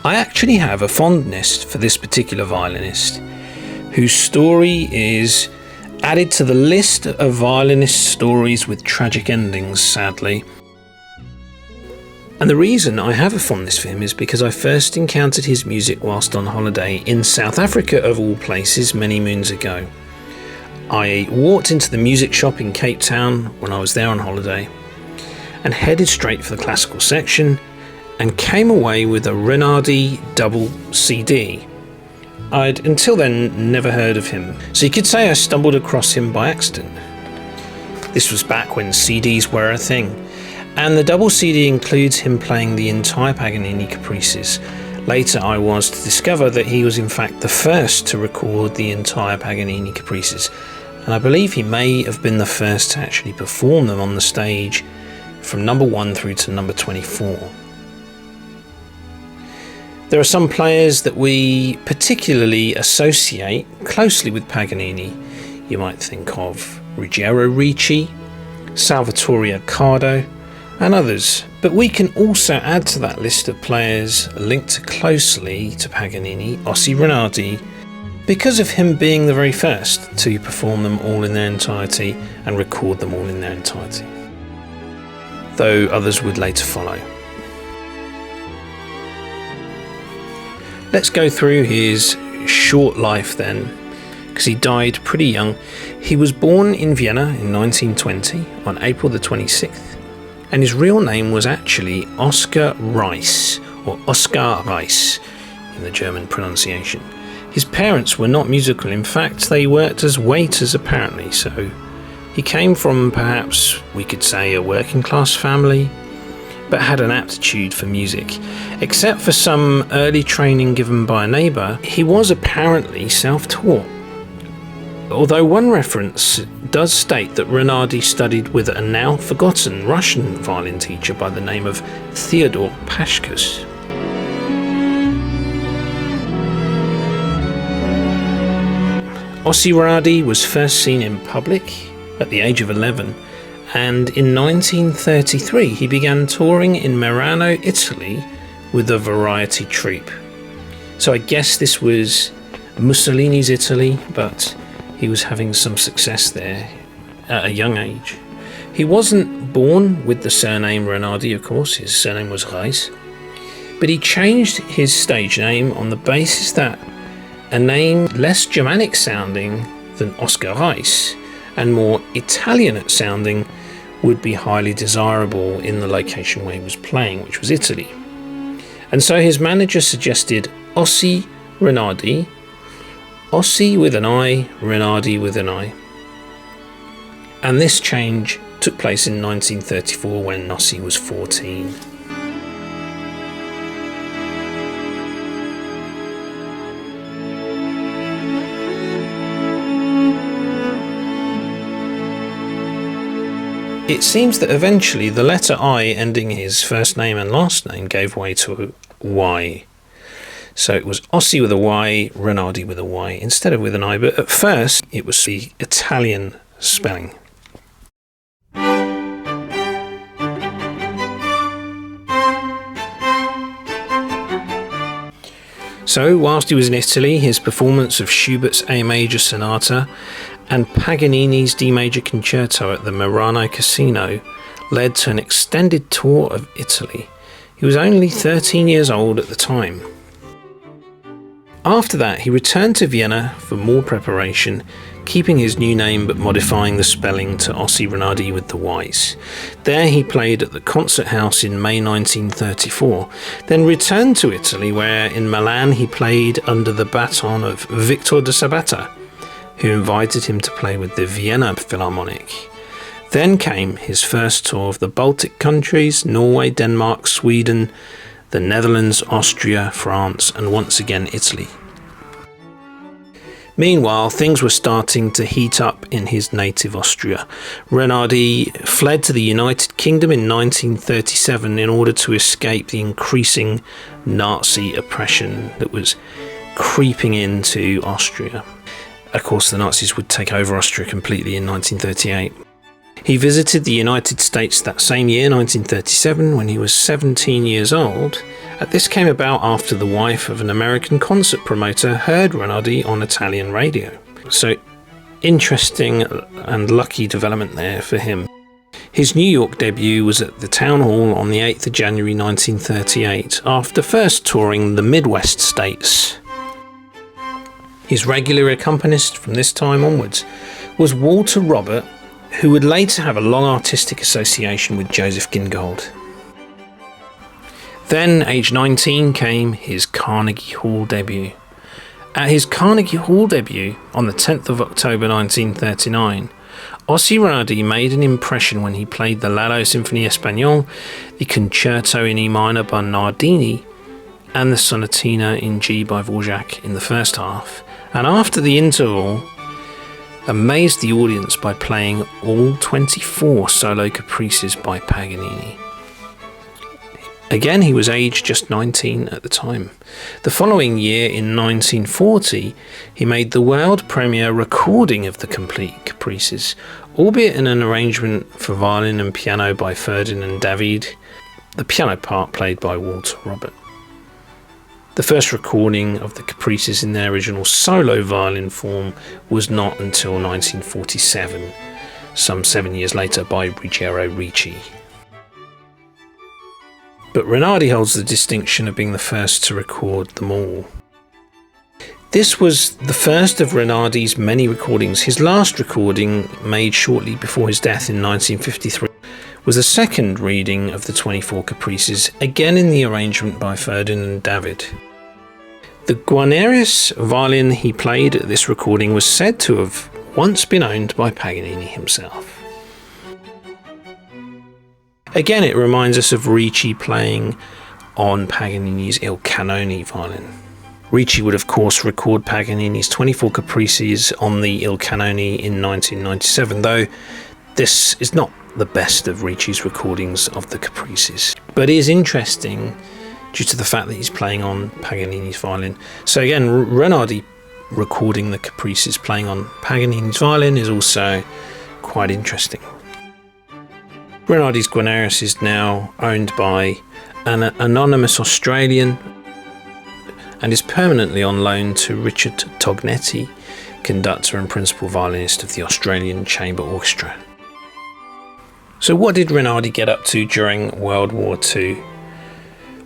I actually have a fondness for this particular violinist, whose story is added to the list of violinist stories with tragic endings, sadly. And the reason I have a fondness for him is because I first encountered his music whilst on holiday in South Africa, of all places, many moons ago. I walked into the music shop in Cape Town when I was there on holiday and headed straight for the classical section and came away with a Renardy double CD. I'd until then never heard of him, so you could say I stumbled across him by accident. This was back when CDs were a thing, and the double CD includes him playing the entire Paganini Caprices. Later I was to discover that he was in fact the first to record the entire Paganini Caprices, and I believe he may have been the first to actually perform them on the stage from number 1 through to number 24. There are some players that we particularly associate closely with Paganini. You might think of Ruggiero Ricci, Salvatore Accardo, and others, but we can also add to that list of players linked closely to Paganini, Ossy Renardy, because of him being the very first to perform them all in their entirety and record them all in their entirety, though others would later follow. Let's go through his short life then, because he died pretty young. He was born in Vienna in 1920 on April the 26th. And his real name was actually Oskar Reiss, or Oskar Reiss in the German pronunciation. His parents were not musical, in fact they worked as waiters apparently, so he came from perhaps we could say a working class family, but had an aptitude for music. Except for some early training given by a neighbour, he was apparently self-taught. Although one reference does state that Renardy studied with a now forgotten Russian violin teacher by the name of Theodor Pashkus. Ossy Renardy was first seen in public at the age of 11, and in 1933 he began touring in Merano, Italy with a variety troupe. So I guess this was Mussolini's Italy, but he was having some success there at a young age. He wasn't born with the surname Renardy, of course, his surname was Reiss, but he changed his stage name on the basis that a name less Germanic sounding than Oskar Reiss and more Italian sounding would be highly desirable in the location where he was playing, which was Italy. And so his manager suggested Ossy Renardy, Ossy with an I, Renardy with an I. And this change took place in 1934 when Ossy was 14. It seems that eventually the letter I ending his first name and last name gave way to a Y. So it was Ossy with a Y, Renardy with a Y, instead of with an I, but at first it was the Italian spelling. So whilst he was in Italy, his performance of Schubert's A Major Sonata and Paganini's D Major Concerto at the Merano Casino led to an extended tour of Italy. He was only 13 years old at the time. After that, he returned to Vienna for more preparation, keeping his new name but modifying the spelling to Ossy Renardy with the Y's. There he played at the Concert House in May 1934, then returned to Italy where in Milan he played under the baton of Victor de Sabata, who invited him to play with the Vienna Philharmonic. Then came his first tour of the Baltic countries, Norway, Denmark, Sweden, the Netherlands, Austria, France, and once again Italy. Meanwhile, things were starting to heat up in his native Austria. Renardy fled to the United Kingdom in 1937 in order to escape the increasing Nazi oppression that was creeping into Austria. Of course, the Nazis would take over Austria completely in 1938. He visited the United States that same year, 1937, when he was 17 years old. This came about after the wife of an American concert promoter heard Renardy on Italian radio. So, interesting and lucky development there for him. His New York debut was at the Town Hall on the 8th of January 1938, after first touring the Midwest states. His regular accompanist from this time onwards was Walter Robert, who would later have a long artistic association with Joseph Gingold. Then, age 19, came his Carnegie Hall debut. At his Carnegie Hall debut, on the 10th of October 1939, Ossy Renardy made an impression when he played the Lado Symphonie Espagnole, the Concerto in E minor by Nardini, and the Sonatina in G by Dvorak in the first half, and after the interval, amazed the audience by playing all 24 solo caprices by Paganini. Again, he was aged just 19 at the time. The following year, in 1940, he made the world premiere recording of the complete caprices, albeit in an arrangement for violin and piano by Ferdinand David, the piano part played by Walter Robert. The first recording of the caprices in their original solo violin form was not until 1947, some 7 years later by Ruggiero Ricci. But Renardy holds the distinction of being the first to record them all. This was the first of Renardy's many recordings. His last recording, made shortly before his death in 1953, was the second reading of the 24 caprices, again in the arrangement by Ferdinand David. The Guarneri violin he played at this recording was said to have once been owned by Paganini himself. Again, it reminds us of Ricci playing on Paganini's Il Canone violin. Ricci would of course record Paganini's 24 caprices on the Il Canone in 1997, though this is not the best of Ricci's recordings of the caprices. But it is interesting due to the fact that he's playing on Paganini's violin. So again, Renardy recording the caprices playing on Paganini's violin is also quite interesting. Renardy's Guarneri is now owned by an anonymous Australian and is permanently on loan to Richard Tognetti, conductor and principal violinist of the Australian Chamber Orchestra. So what did Renardy get up to during World War II?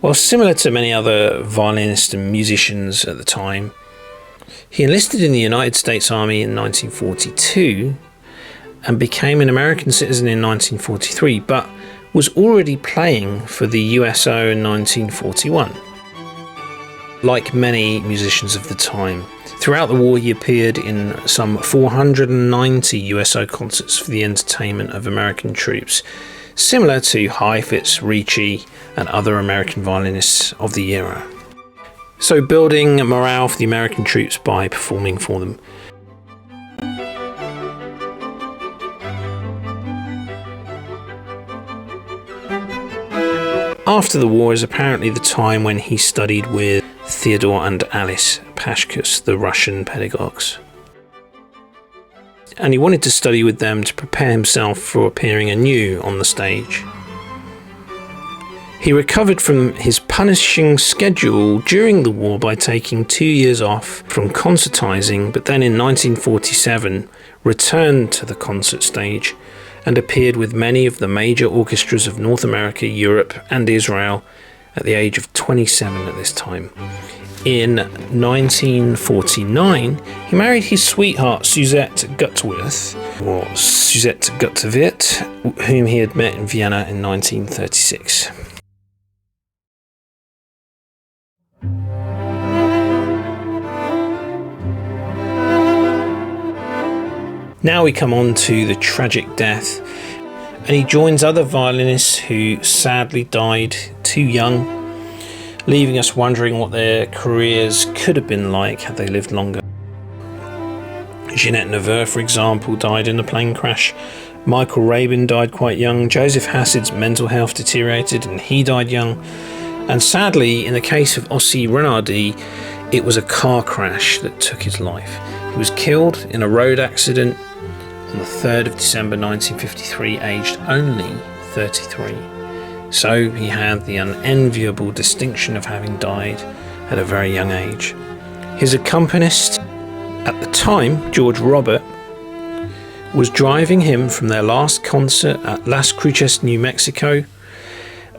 Well, similar to many other violinists and musicians at the time, he enlisted in the United States Army in 1942 and became an American citizen in 1943, but was already playing for the USO in 1941. Like many musicians of the time, throughout the war he appeared in some 490 USO concerts for the entertainment of American troops, similar to Heifetz, Ricci and other American violinists of the era. So building morale for the American troops by performing for them. After the war is apparently the time when he studied with Theodore and Alice Pashkus, the Russian pedagogues. And he wanted to study with them to prepare himself for appearing anew on the stage. He recovered from his punishing schedule during the war by taking 2 years off from concertizing, but then in 1947 returned to the concert stage and appeared with many of the major orchestras of North America, Europe and Israel at the age of 27 at this time. In 1949, he married his sweetheart Suzette Gutwirth, or Suzette Gutwirth, whom he had met in Vienna in 1936. Now we come on to the tragic death, and he joins other violinists who sadly died too young, leaving us wondering what their careers could have been like had they lived longer. Ginette Neveu, for example, died in a plane crash. Michael Rabin died quite young. Joseph Hassid's mental health deteriorated and he died young. And sadly, in the case of Ossy Renardy, it was a car crash that took his life. He was killed in a road accident on the 3rd of December 1953, aged only 33. So he had the unenviable distinction of having died at a very young age. His accompanist at the time, George Robert, was driving him from their last concert at Las Cruces, New Mexico,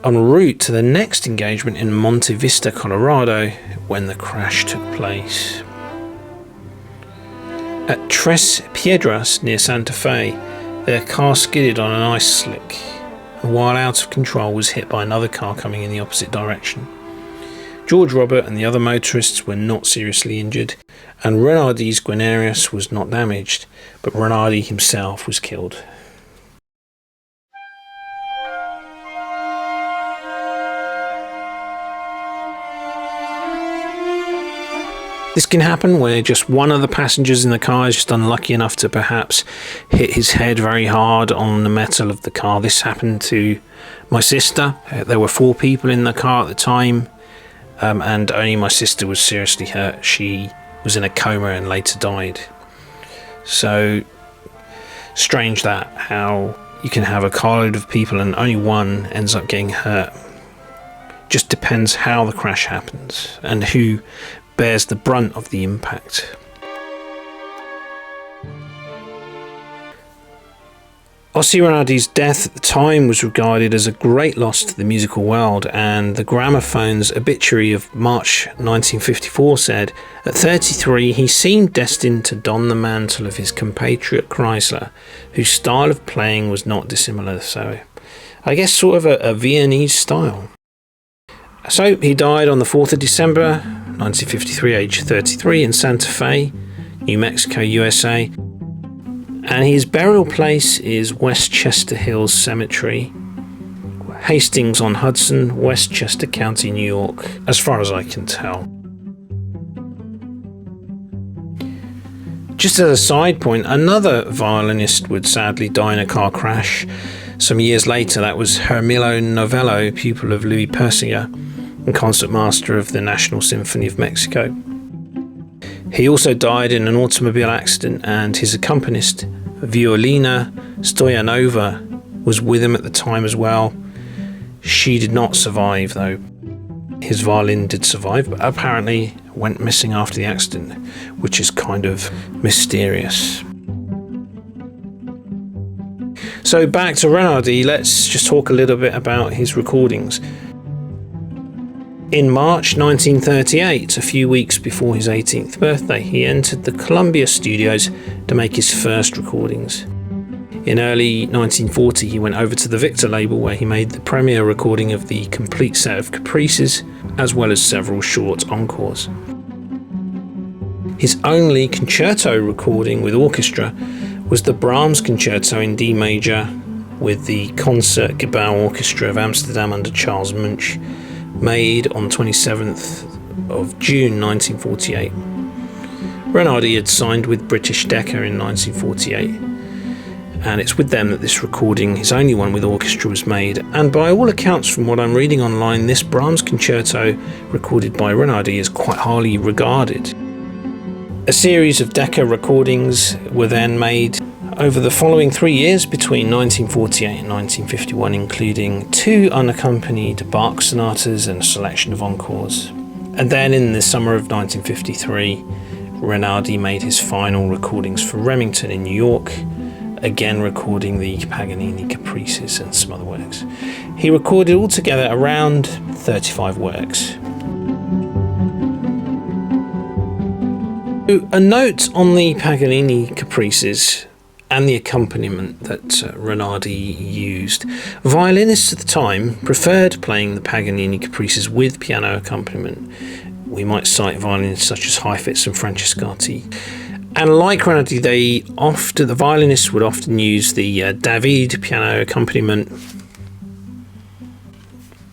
en route to the next engagement in Monte Vista, Colorado, when the crash took place. At Tres Piedras near Santa Fe, their car skidded on an ice slick, and while out of control was hit by another car coming in the opposite direction. George Robert and the other motorists were not seriously injured, and Renardy's Guarneri was not damaged, but Renardy himself was killed. This can happen where just one of the passengers in the car is just unlucky enough to perhaps hit his head very hard on the metal of the car. This happened to my sister. There were 4 people in the car at the time, and only my sister was seriously hurt. She was in a coma and later died. So strange that how you can have a carload of people and only one ends up getting hurt. Just depends how the crash happens and who bears the brunt of the impact. Ossy Renardy's death at the time was regarded as a great loss to the musical world, and the Gramophone's obituary of March 1954 said, at 33 he seemed destined to don the mantle of his compatriot Kreisler, whose style of playing was not dissimilar, so I guess sort of a Viennese style. So he died on the 4th of December 1953, aged 33, in Santa Fe, New Mexico, USA. And his burial place is Westchester Hills Cemetery, Hastings-on-Hudson, Westchester County, New York, as far as I can tell. Just as a side point, another violinist would sadly die in a car crash some years later. That was Hermilo Novello, pupil of Louis Persinger and concertmaster of the National Symphony of Mexico. He also died in an automobile accident, and his accompanist, Violina Stoyanova, was with him at the time as well. She did not survive, though. His violin did survive, but apparently went missing after the accident, which is kind of mysterious. So back to Renardy, let's just talk a little bit about his recordings. In March 1938, a few weeks before his 18th birthday, he entered the Columbia Studios to make his first recordings. In early 1940, he went over to the Victor label, where he made the premiere recording of the complete set of Caprices, as well as several short encores. His only concerto recording with orchestra was the Brahms Concerto in D major with the Concertgebouw Orchestra of Amsterdam under Charles Munch, made on 27th of June 1948. Renardy had signed with British Decca in 1948, and it's with them that this recording, his only one with orchestra, was made. And by all accounts, from what I'm reading online, this Brahms Concerto recorded by Renardy is quite highly regarded. A series of Decca recordings were then made over the following 3 years between 1948 and 1951, including 2 unaccompanied Bach sonatas and a selection of encores. And then in the summer of 1953, Renardy made his final recordings for Remington in New York, again recording the Paganini Caprices and some other works. He recorded altogether around 35 works. A note on the Paganini Caprices and the accompaniment that Renardy used. Violinists at the time preferred playing the Paganini Caprices with piano accompaniment. We might cite violinists such as Heifetz and Francescatti. And like Renardy, the violinists would often use the David piano accompaniment,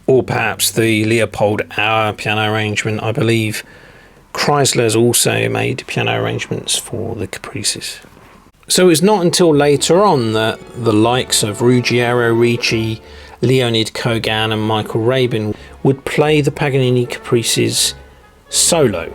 or perhaps the Leopold Auer piano arrangement. I believe Kreisler's also made piano arrangements for the Caprices. So it was not until later on that the likes of Ruggiero Ricci, Leonid Kogan and Michael Rabin would play the Paganini Caprices solo.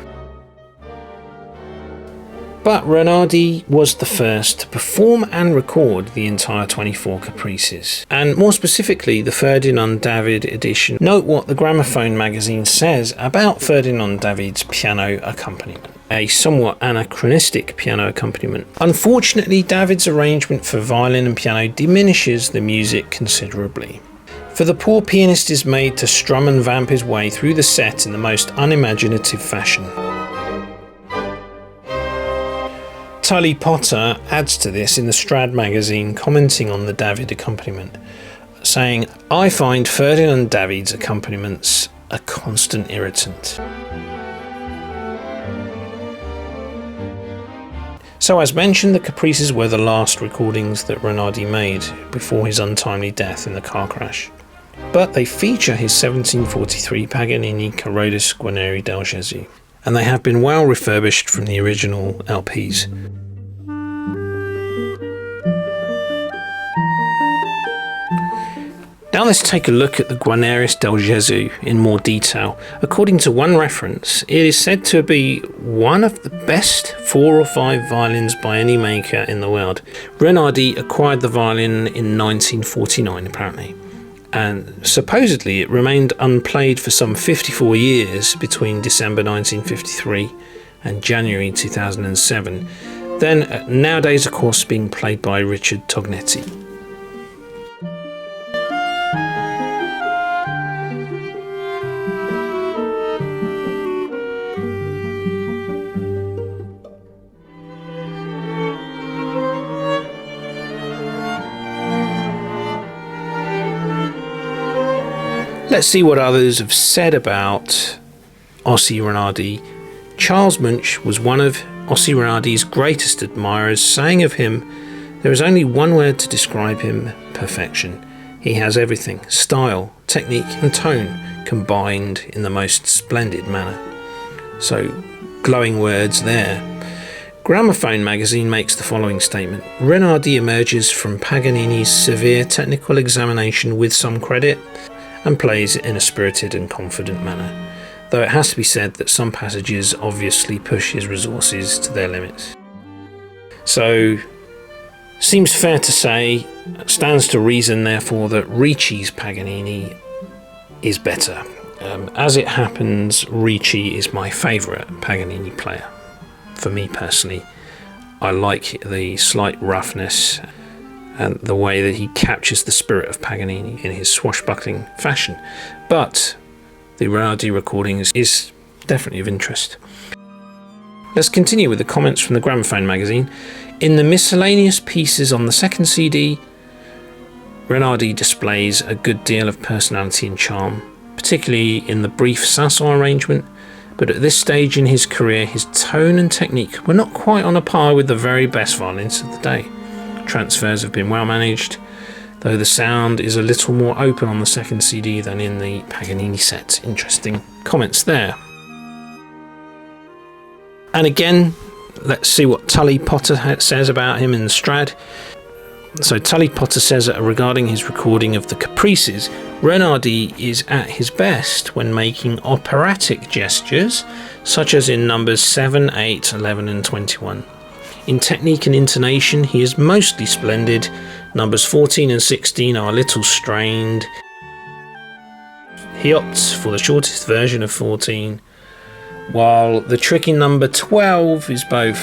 But Renardy was the first to perform and record the entire 24 caprices, and more specifically the Ferdinand David edition. Note what the Gramophone magazine says about Ferdinand David's piano accompaniment. A somewhat anachronistic piano accompaniment. Unfortunately, David's arrangement for violin and piano diminishes the music considerably. For the poor pianist is made to strum and vamp his way through the set in the most unimaginative fashion. Tully Potter adds to this in the Strad magazine, commenting on the David accompaniment, saying, "I find Ferdinand David's accompaniments a constant irritant." So as mentioned, the caprices were the last recordings that Renardy made before his untimely death in the car crash. But they feature his 1743 Paganini Carrodus Guarneri del Gesù, and they have been well refurbished from the original LPs. Now let's take a look at the Guarneri del Gesù in more detail. According to one reference, it is said to be one of the best 4 or 5 violins by any maker in the world. Renardy acquired the violin in 1949 apparently, and supposedly it remained unplayed for some 54 years between December 1953 and January 2007. Then nowadays of course being played by Richard Tognetti. Let's see what others have said about Ossy Renardy. Charles Munch was one of Ossy Renardy's greatest admirers, saying of him, "There is only one word to describe him: perfection. He has everything, style, technique and tone combined in the most splendid manner." So, glowing words there. Gramophone magazine makes the following statement: Renardy emerges from Paganini's severe technical examination with some credit, and plays in a spirited and confident manner, though it has to be said that some passages obviously push his resources to their limits. So, seems fair to say, stands to reason therefore that Ricci's Paganini is better. As it happens, Ricci is my favourite Paganini player. For me personally, I like the slight roughness and the way that he captures the spirit of Paganini in his swashbuckling fashion. But the Renardy recording is definitely of interest. Let's continue with the comments from the Gramophone magazine. In the miscellaneous pieces on the second CD, Renardy displays a good deal of personality and charm, particularly in the brief Sanson arrangement, but at this stage in his career his tone and technique were not quite on a par with the very best violinists of the day. Transfers have been well managed, though the sound is a little more open on the second CD than in the Paganini set. Interesting comments there. And again, let's see what Tully Potter says about him in the Strad. So Tully Potter says that regarding his recording of the caprices, Renardy is at his best when making operatic gestures, such as in numbers 7, 8, 11 and 21. In technique and intonation, he is mostly splendid. Numbers 14 and 16 are a little strained. He opts for the shortest version of 14, while the tricky number 12 is both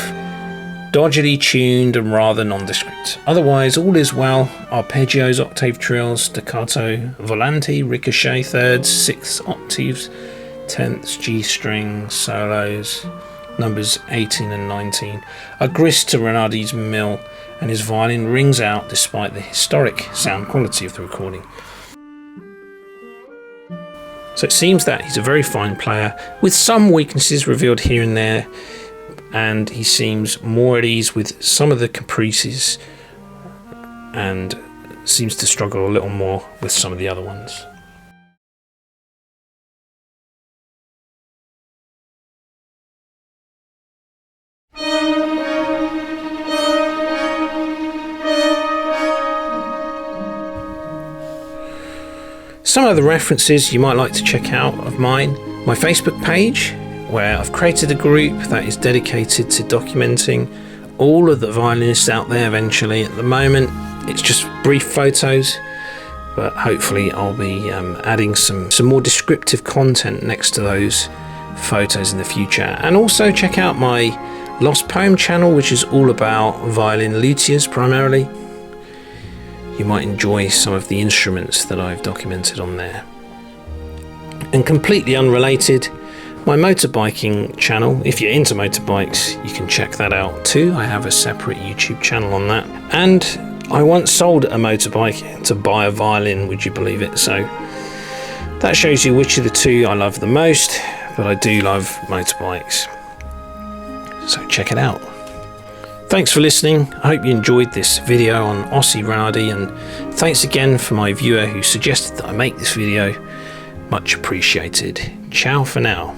dodgily tuned and rather nondescript. Otherwise, all is well. Arpeggios, octave trills, staccato, volante, ricochet, thirds, sixths, octaves, tenths, G string, solos. Numbers 18 and 19 are grist to Renardy's mill, and his violin rings out despite the historic sound quality of the recording. So it seems that he's a very fine player, with some weaknesses revealed here and there, and he seems more at ease with some of the caprices and seems to struggle a little more with some of the other ones. Some of the references you might like to check out of mine: my Facebook page, where I've created a group that is dedicated to documenting all of the violinists out there eventually. At the moment, it's just brief photos, but hopefully I'll be adding some more descriptive content next to those photos in the future. And also check out my Lost Poem channel, which is all about violin luthiers primarily. You might enjoy some of the instruments that I've documented on there. And completely unrelated, my motorbiking channel. If you're into motorbikes, you can check that out too. I have a separate YouTube channel on that. And I once sold a motorbike to buy a violin, would you believe it? So that shows you which of the two I love the most, but I do love motorbikes. So check it out. Thanks for listening. I hope you enjoyed this video on Ossy Renardy, and thanks again for my viewer who suggested that I make this video. Much appreciated. Ciao for now.